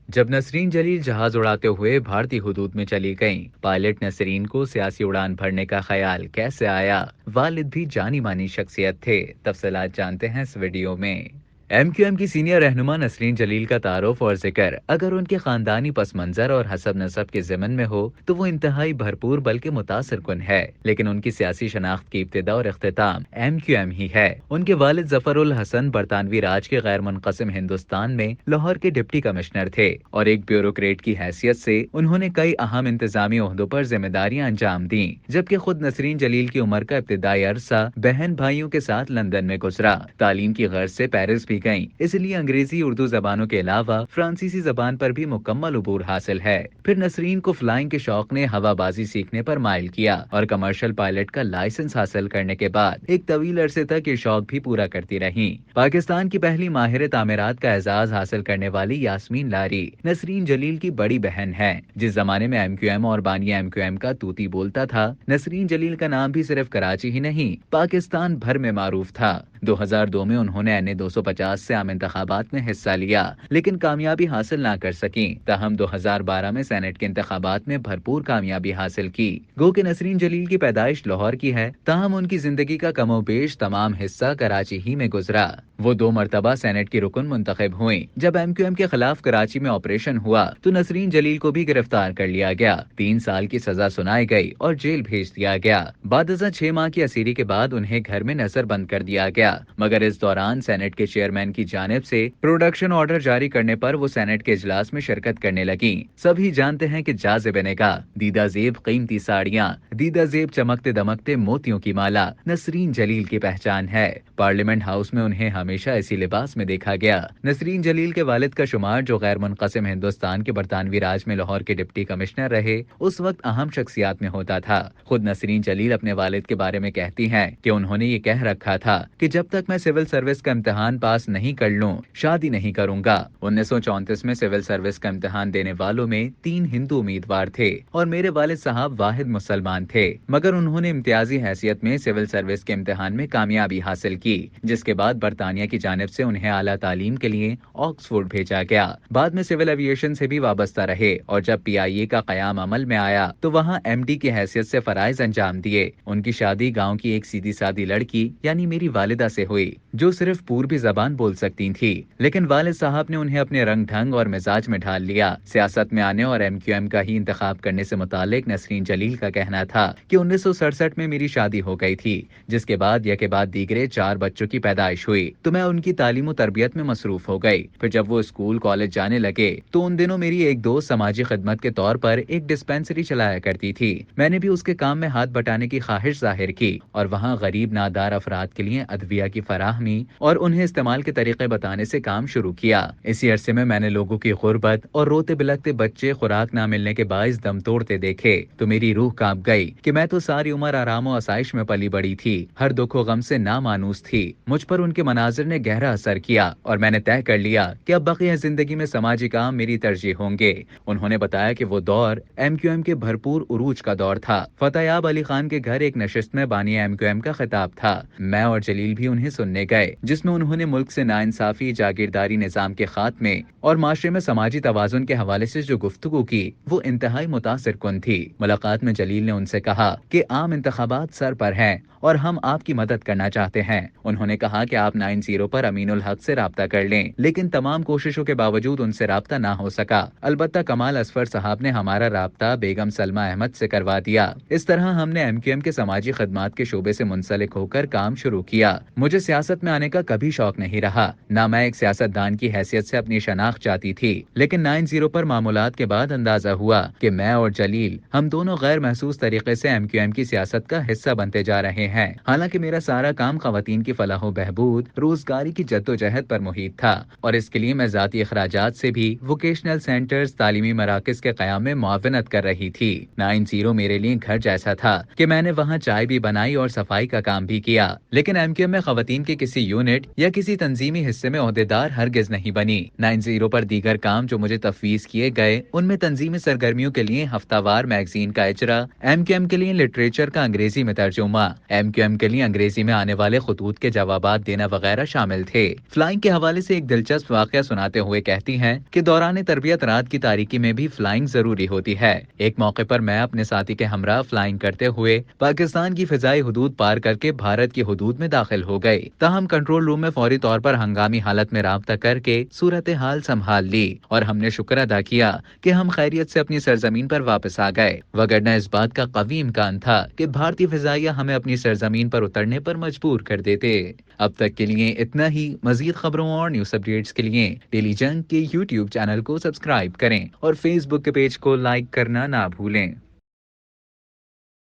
जब नसरीन जलील जहाज उड़ाते हुए भारतीय हुदूद में चली गईं, पायलट नसरीन को सियासी उड़ान भरने का ख्याल कैसे आया? वालिद भी जानी मानी शख्सियत थे। तफसीलात जानते हैं इस वीडियो में। एमक्यूएम की सीनियर रहनुमा नसरीन जलील का तारुफ और जिक्र अगर उनके खानदानी पस मंजर और हसब नसब के ज़िमन में हो तो वो इंतहाई भरपूर बल्कि मुतासिर कुन है, लेकिन उनकी सियासी शनाख्त की इब्तिदा और इख्तिताम एमक्यूएम ही है। उनके वालिद जफर उल हसन बरतानवी राज के गैर मुनक़सिम हिंदुस्तान में लाहौर के डिप्टी कमिश्नर थे और एक ब्यूरोक्रेट की हैसियत से उन्होंने कई अहम इंतजामी ओहदों पर जिम्मेदारियां अंजाम दी, जबकि खुद नसरीन जलील की उम्र का इब्तिदाई अरसा बहन भाइयों के साथ लंदन में गुजरा। तालीम की गर्ज से पेरिस भी गईं, इसलिए अंग्रेजी उर्दू जबानों के अलावा फ्रांसीसी जबान पर भी मुकम्मल उबूर हासिल है। फिर नसरीन को फ्लाइंग के शौक ने हवाबाजी सीखने पर माइल किया और कमर्शियल पायलट का लाइसेंस हासिल करने के बाद एक तवील अरसे तक ये शौक भी पूरा करती रहीं। पाकिस्तान की पहली माहिर तामीरात का एजाज हासिल करने वाली यास्मीन लारी नसरीन जलील की बड़ी बहन है। जिस जमाने में एमक्यूएम और बानिया एमक्यूएम का तूती बोलता था, नसरीन जलील का नाम भी सिर्फ कराची ही नहीं पाकिस्तान भर में मारूफ था। 2002 में उन्होंने एनए 250 से आम इंतखाबात में हिस्सा लिया, लेकिन कामयाबी हासिल ना कर सकी। ताहम 2012 में सेनेट के इंतखाबात में भरपूर कामयाबी हासिल की। गो कि नसरीन जलील की पैदाइश लाहौर की है, ताहम उनकी जिंदगी का कमोबेश तमाम हिस्सा कराची ही में गुजरा। वो 2 मरतबा सेनेट की रुकन मुंतखब हुई। जब एमक्यूएम के खिलाफ कराची में ऑपरेशन हुआ तो नसरीन जलील को भी गिरफ्तार कर लिया गया। 3 साल की सजा सुनाई गई और जेल भेज दिया गया। बाद 6 माह की असीरी के बाद उन्हें घर में नजर बंद कर दिया गया, मगर इस दौरान सेनेट के चेयरमैन की जानिब से प्रोडक्शन ऑर्डर जारी करने पर वो सेनेट के इजलास में शिरकत करने लगी। सभी जानते हैं कि जाज़िब निगाह, दीदा जेब कीमती साड़ियाँ, दीदा जेब चमकते दमकते मोतियों की माला नसरीन जलील की पहचान है। पार्लियामेंट हाउस में उन्हें हमेशा इसी लिबास में देखा गया। नसरीन जलील के वालिद का शुमार, जो गैर मुनक़सिम हिंदुस्तान के बरतानवी राज में लाहौर के डिप्टी कमिश्नर रहे, उस वक्त अहम शख्सियात में होता था। खुद नसरीन जलील अपने वालिद के बारे में कहती हैं कि उन्होंने ये कह रखा था कि जब तक मैं सिविल सर्विस का इम्तिहान पास नहीं कर लूं, शादी नहीं करूंगा। 1934 में सिविल सर्विस का इम्तिहान देने वालों में 3 हिंदू उम्मीदवार थे और मेरे वालिद साहब वाहिद मुसलमान थे, मगर उन्होंने इम्तियाजी हैसियत में सिविल सर्विस के इम्तिहान में कामयाबी हासिल की, जिसके बाद बरतानिया की जानिब से उन्हें आला तालीम के लिए ऑक्सफोर्ड भेजा गया। बाद में सिविल एविएशन से भी वाबस्ता रहे और जब पीआईए का कयाम अमल में आया तो वहाँ एमडी की हैसियत से फराइज अंजाम दिए। उनकी शादी गाँव की एक सीधी सादी लड़की यानी मेरी वालिदा से हुई, जो सिर्फ पूर्वी जबान बोल सकती थी, लेकिन वालिद साहब ने उन्हें अपने रंग ढंग और मिजाज में ढाल लिया। सियासत में आने और एमक्यूएम का ही इंतखाब करने से मुतालिक नसरीन जलील का कहना था कि 1967 में मेरी शादी हो गई थी, जिसके बाद यके बाद दीगरे 4 बच्चों की पैदाइश हुई तो मैं उनकी तालीम और तरबियत में मसरूफ हो गई। फिर जब वो स्कूल कॉलेज जाने लगे तो उन दिनों मेरी एक दोस्त समाजी खिदमत के तौर पर एक डिस्पेंसरी चलाया करती थी। मैंने भी उसके काम में हाथ बटाने की ख्वाहिश जाहिर की और वहाँ गरीब नादार अफराद के लिए अदविया की फराहमी और उन्हें इस्तेमाल के तरीके बताने से काम शुरू किया। इसी अरसे में मैंने लोगों की गुर्बत और रोते बिलखते बच्चे खुराक ना मिलने के बाइस दम तोड़ते देखे तो मेरी रूह कांप गई कि मैं तो सारी उम्र आराम और आसाइश में पली बड़ी थी, हर दुख व गम से नामानूस थी। मुझ पर उनके मनाजिर ने गहरा असर किया और मैंने तय कर लिया कि अब बक़िया जिंदगी में समाजी काम मेरी तरजीह होंगे। उन्होंने बताया कि वो दौर एमक्यूएम के भरपूर उरूज का दौर था। फतेयाब अली खान के घर एक नशिस्त में बानिया एमक्यूएम का खिताब था। मैं और जलील भी उन्हें सुनने गए, जिसमें उन्होंने मुल्क से नाइंसाफी, जागीरदारी निजाम के खात्मे और माशरे में समाजी तवाजुन के हवाले से जो गुफ्तगू की वो इंतहाई मुतासिर कुन थी। मुलाकात में जलील ने उनसे कहा कि आम इंतखाबात सर पर हैं और हम आपकी मदद करना चाहते हैं। उन्होंने कहा कि आप 90 पर अमीनुल हक से राब्ता कर लें, लेकिन तमाम कोशिशों के बावजूद उनसे राब्ता ना हो सका। अलबत्ता कमाल असफर साहब ने हमारा राब्ता बेगम सलमा अहमद से करवा दिया। इस तरह हमने एमक्यूएम के समाजी खदमात के शोबे से मुंसलिक होकर काम शुरू किया। मुझे सियासत में आने का कभी शौक नहीं रहा, न मैं एक सियासतदान की हैसियत से अपनी शनाख्त चाहती थी, लेकिन 90 पर मामूलात के बाद अंदाजा हुआ कि मैं और जलील हम दोनों गैर महसूस तरीके से एमक्यूएम की सियासत का हिस्सा बनते जा रहे हैं। हालांकि मेरा सारा काम खवातीन की फलाह व बहबूद, रोजगारी की जद्दोजहद पर मुहित था और इसके लिए मैं जाती अखराजात से भी वोकेशनल सेंटर्स, तालीमी मराकज के क़याम में मुआवनत कर रही थी। 90 मेरे लिए घर जैसा था कि मैंने वहाँ चाय भी बनाई और सफाई का काम भी किया। लेकिन एमक्यूएम में खवातीन के किसी यूनिट या किसी तंजीमी हिस्से में ओहदेदार हरगिज नहीं बनी। 90 पर दीगर काम जो मुझे तफवीज किए गए उनमें तंजीमी सरगर्मियों के लिए हफ्तावार मैगजीन का इजरा, MQM के लिए लिटरेचर का अंग्रेजी में तर्जुमा, MQM के लिए अंग्रेजी में आने वाले खतूत के जवाबात देना वगैरह शामिल थे। फ्लाइंग के हवाले से एक दिलचस्प वाकया सुनाते हुए कहती हैं कि दौरान तरबियत रात की तारीकी में भी फ्लाइंग जरूरी होती है। एक मौके पर मैं अपने साथी के हमरा फ्लाइंग करते हुए पाकिस्तान की फिजाई हदूद पार करके भारत की हदूद में दाखिल हो गए। ताहम कंट्रोल रूम में फौरी तौर पर हंगामी हालत में राब्ता करके सूरत हाल संभाल ली और हमने शुक्र अदा किया कि हम खैरियत से अपनी सरजमीन पर वापस आ गए, वगरना इस बात का कवी इम्कान था कि भारतीय फिजाइया हमें अपनी सरजमीन पर उतरने पर मजबूर कर देते। अब तक के लिए इतना ही। मजीद खबरों और न्यूज अपडेट्स के लिए डेली जंग के YouTube चैनल को सब्सक्राइब करें और Facebook के पेज को लाइक करना ना भूलें।